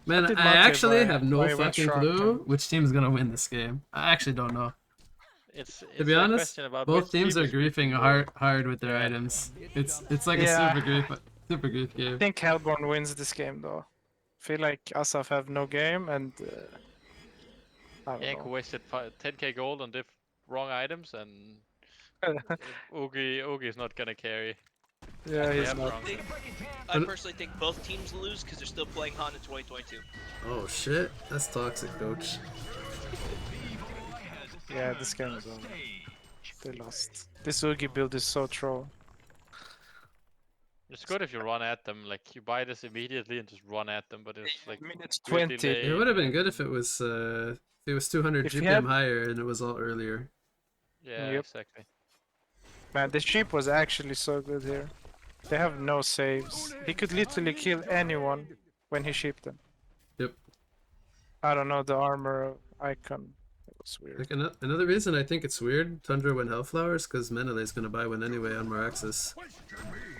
Man, did I Monte actually buy- have no buy one fucking shrunken? clue which team's gonna win this game. I actually don't know. It's To be a honest, question about both which teams team are is griefing good. hard with their Yeah. items. It's like Yeah. a super grief I game. think Hellborn wins this game though. Feel like Asaf have no game and I don't Yanko know. wasted 10k gold on wrong items, and Oogie is not gonna carry. Yeah, They he's have not. wrong. I personally think both teams lose because they're still playing Han in 2022. Oh shit, that's toxic, coach. Yeah, this game is over. They lost. This Oogie build is so troll. It's good if you run at them, like you buy this immediately and just run at them, but it's like I mean, it's weird 20. delay. It would have been good if it was 200 If you GPM had- higher and it was all earlier. Yeah, Yep. exactly. Man, the sheep was actually so good here. They have no saves. He could literally kill anyone when he shipped them. Yep. I don't know, the armor icon. It was weird. Like another reason I think it's weird Tundra win Hellflowers because Menelee's gonna buy one anyway on Maraxis.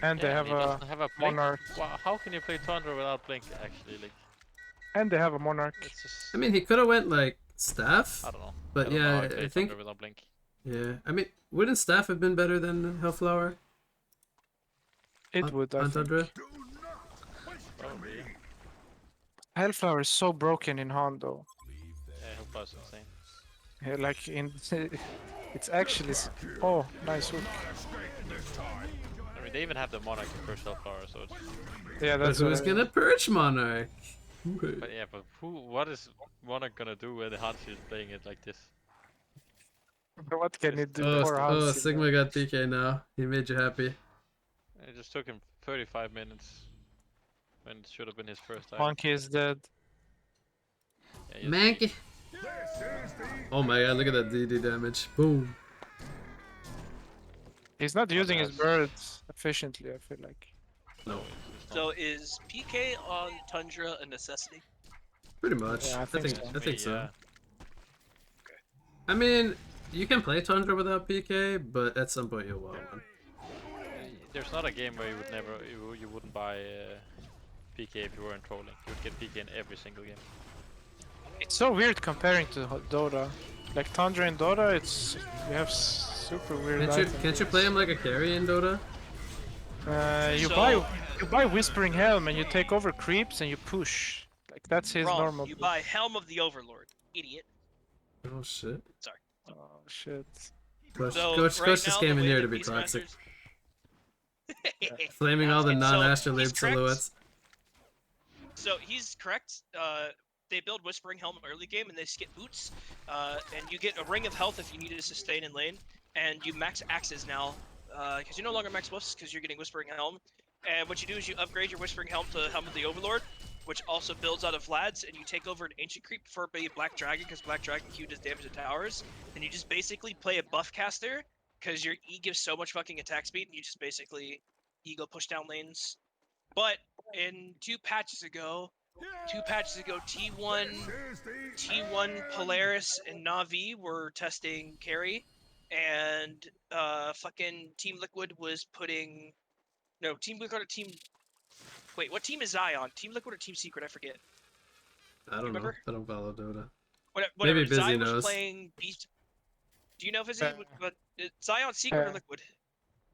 And they Yeah, have and he a doesn't have a blink. monarch. Wow, how can you play Tundra without blink? Actually, like And they have a monarch. it's just I mean, he could have went like staff, I don't know. but I don't know how yeah, play I think Tundra without blink. yeah. I mean, wouldn't staff have been better than Hellflower It would, I on think. Tundra? Probably. Yeah, Hellflower is so broken in Han though. Hellflower's insane. Yeah, like in it's actually oh, nice hook. I mean, they even have the monarch in first Hellflower, so it's. Yeah, But that's who's what I- gonna purge Monarch? But yeah, but what is monarch gonna do when Hanzi is playing it like this? What can you do? Oh, Poor oh, Hanzi, Sigma man. got PK now. He made you happy. It just took him 35 minutes when it should have been his first item. Monkey is dead. Yeah, yes, Mankey. This is the Oh my god, look at that DD damage. Boom. He's not using his that's- birds efficiently, I feel like. No, it's So not. is PK on Tundra a necessity? pretty much. Yeah, I I think think, so. I think so. Yeah. I mean, you can play Tundra without PK, but at some point you'll want one. There's not a game where you would never, you wouldn't buy PK if you weren't trolling. You would get PK in every single game. It's so weird comparing to Dota. Like Tundra in Dota, it's we have super weird. Can't you play him like a carry in Dota? You So- buy Whispering Helm and you take over creeps and you push. Like that's his Wrong. normal. You buy Helm of the Overlord, idiot. Oh shit. Oh shit. Coach, So coach, right coach just now, came the in way here that to be toxic. Beastmasters- Flaming all the So, non-astrolabe he's correct. silhouettes. So he's correct. They build Whispering Helm early game and they skip boots. And you get a ring of health if you need to sustain in lane. And you max axes now. Because you no longer max whiffs because you're getting Whispering Helm. And what you do is you upgrade your Whispering Helm to Helm of the Overlord, which also builds out of Vlad's, and you take over an Ancient Creep for a Black Dragon, because Black Dragon Q does damage to towers. And you just basically play a buff caster, because your E gives so much fucking attack speed, and you just basically go push down lanes. But in two patches ago, T1 Polaris and Na'Vi were testing carry, and fucking Team Liquid was putting Team Liquid or Team. Wait, what team is Zion? Team Liquid or Team Secret? I forget. I don't know. Remember? I don't follow Dota. Whatever. Maybe Busy Zion knows. was playing Beast. Do you know Vizzy? Uh, But Zion Secret or uh, Liquid?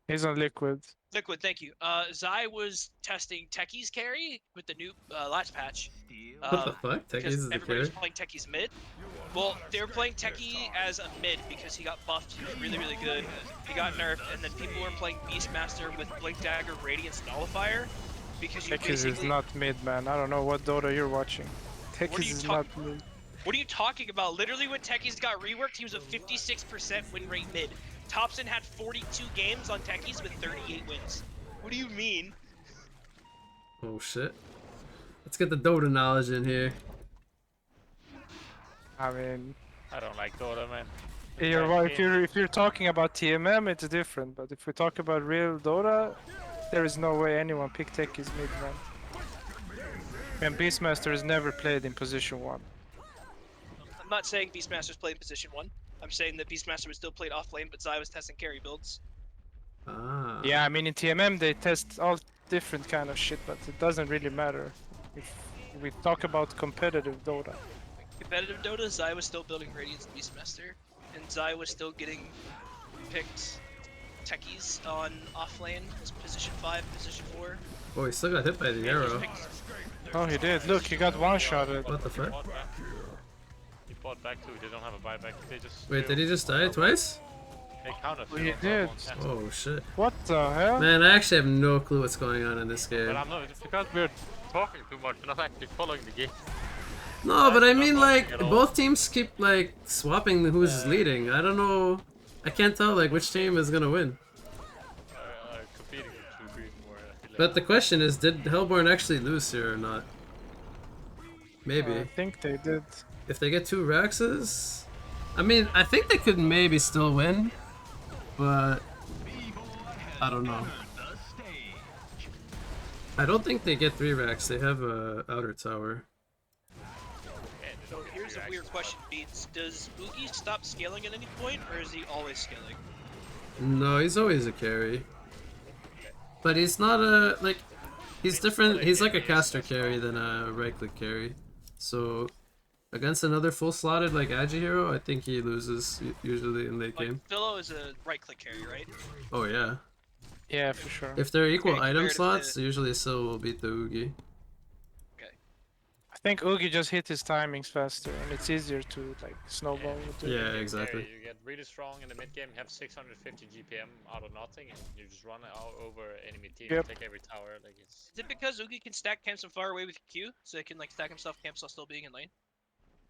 He's on liquid. Liquid, thank you. Zai was testing Techie's carry with the new last patch. What the fuck? Techies Because is the everybody was carry? playing Techie's mid. Well, they were playing Techie as a mid because he got buffed. He was really, really good. He got nerfed, and then people were playing Beastmaster with Blink Dagger, Radiance, Nullifier. Because you Tekis is basically. not mid, man. I don't know what Dota you're watching. are Tekis you is talk- not mid. What are you talking about? Literally, when Techies got reworked, he was a 56% win rate mid. Thompson had 42 games on Techies with 38 wins. What do you mean? Oh shit. Let's get the Dota knowledge in here. I mean, I don't like Dota, man. you're right. If you're talking about TMM, it's different. But if we talk about real Dota, there is no way anyone pick Tekis mid, man. And Beastmaster has never played in position 1. I'm not saying Beastmaster's played in position 1. I'm saying that Beastmaster was still played off lane, but Zai was testing carry builds. Ah. Yeah, I mean in TMM they test all different kind of shit, but it doesn't really matter. If we talk about competitive Dota. Competitive Dota, Zai was still building Radiance and Beastmaster, and Zai was still getting picked Techies on off lane, as position 5, position 4. Oh, he still got hit by the And he arrow. picked- Oh, he did. Look, he got one-shotted. What the fuck? He bought back too. They don't have a buyback. They just. Wait, did he just die twice? They counter. Oh, he did. Oh shit. What the hell? Man, I actually have no clue what's going on in this game. But I'm not. It's because we're talking too much. We're not actually following the game. No, but I mean, not like, watching at all. both teams keep, like, swapping who's leading. I don't know. I can't tell, like, which team is gonna win. Competing with 2 green more. But the question is, did Hellborn actually lose here or not? Maybe. I think they did. If they get 2 Raxes? I mean, I think they could maybe still win. But I don't know. I don't think they get 3 racks. They have a outer tower. So here's a weird question, Beats. Does Oogie stop scaling at any point, or is he always scaling? No, he's always a carry. But he's not a, like, he's different. He's like a caster carry than a right click carry. So against another full slotted like Agi hero, I think he loses usually in late Like, game. Philo is a right-click carry, right? Oh yeah. Yeah, for sure. If they're equal Okay, item compared to slots, the- usually Syl will beat the Oogie. I think Oogie just hit his timings faster, and it's easier to like snowball with it. Yeah, exactly. You get really strong in the mid game, have 650 GPM out of nothing, and you just run out over enemy team, Yep. take every tower. Like it's. Is it because Oogie can stack camps from far away with Q, so he can like stack himself camps while still being in lane?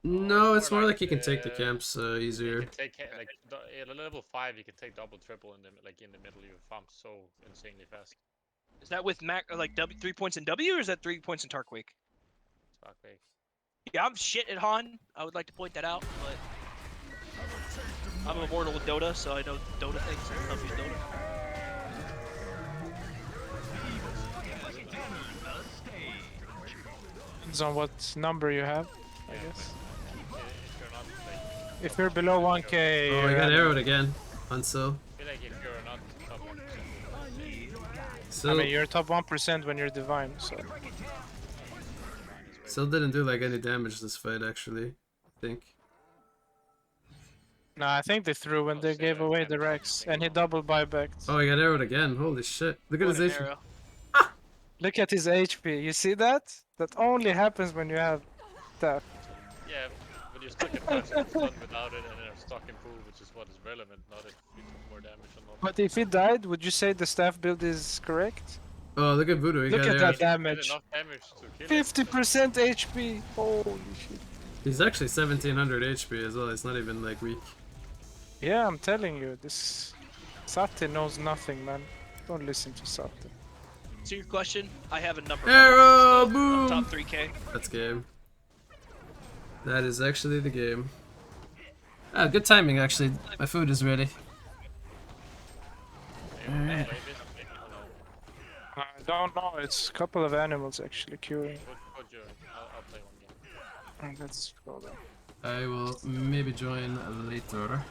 No, it's more like you can take the camps You easier. can take like at level 5, you can take double, triple in the in the middle. You farm so insanely fast. Is that with like 3 points in W, or is that 3 points in Tarkweek? Fuck me. Yeah, I'm shit at Han. I would like to point that out, but I'm immortal with Dota, so I know Dota things and stuff use Dota. Depends on what number you have, I guess. If you're not like, If you're below 1k, Oh, I you're got at- arrowed again. Unso. I feel like if you're not top 1%, I Still, mean, you're top 1% when you're divine, so. still didn't do like any damage this fight actually. I think. Nah, I think they threw when they gave away the Rex, and he double buybacked. Oh, I got arrowed again. Holy shit! Look at What his an HP. arrow. Look at his HP. You see that? That only happens when you have that. yeah, when you're stuck in punch, it's fun without it, and then you're stuck in pool, which is what is relevant, not if you took more damage or not. But if he died, would you say the staff build is correct? Oh, look at Voodoo. He Look got at arrowed. that damage. Enough damage to kill him. 50% HP. Holy shit. He's actually 1700 HP as well. It's not even like weak. Yeah, I'm telling you, this Sati knows nothing, man. Don't listen to Sati. To your question, I have a number. Arrow! Still, Boom! top 3k. That's game. That is actually the game. Ah, good timing actually. My food is ready. I don't know, it's a couple of animals actually queuing. I'll play one game. Let's go there. I will maybe join later.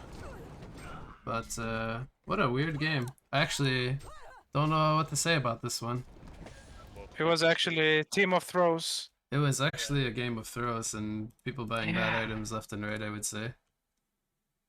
But what a weird game. I actually don't know what to say about this one. It was actually Team of Throws. It was actually a game of throws and people buying bad items left and right, I would say.